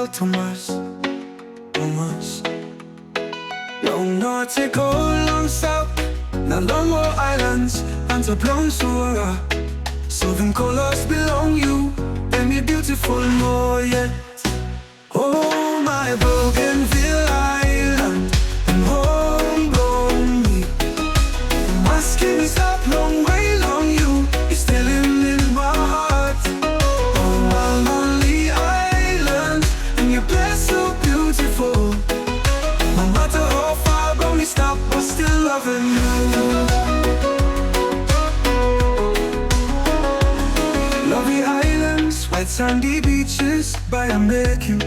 world too much, too much. Long North go long south, now long more islands, and to blown Sura. Southern colors belong you, and you're beautiful more yet. Oh, my Bougainville Island, and homegrown me. My skin is up long way long you, you're still in my heart. Oh, my lonely island, and you're blessed so beautiful. No matter how far from me stop, I'm still loving you. Lovely islands, white sandy beaches, by a make you.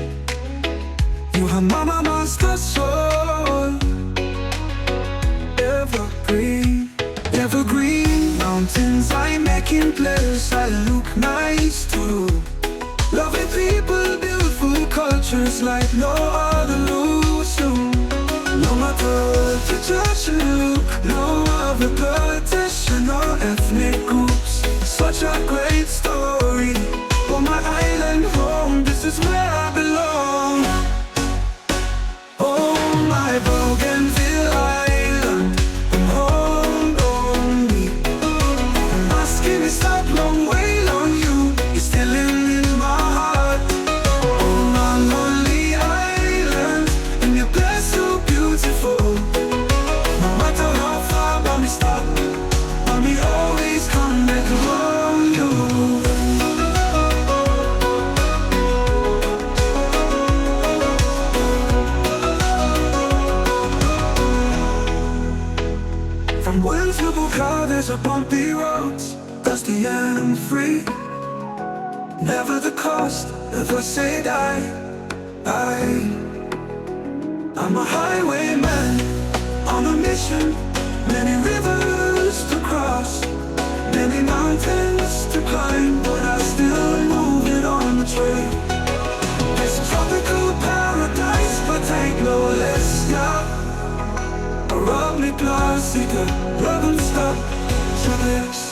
You have mama master soul. Evergreen, evergreen mountains I make in place, I look nice too. Lovely people, beautiful cultures like no other lose you. No matter the church you look, no other politician or ethnic groups. Such a great story. For my island home, this is where I belong. Oh, my Bougainville Island, and home me. My skin is up long way long you, you're still in my heart. Oh, my lonely island, and you're blessed so beautiful. No matter how far by me stop, by me always come back around you. From Wales to Bukhara, there's a bumpy road, dusty and free. Never the cost, never say die. I'm a highwayman on a mission. Many rivers to cross, many mountains to climb, but I still move it on the trail. It's a tropical paradise, but ain't no less now. Rub me plastic, rub and stop to this.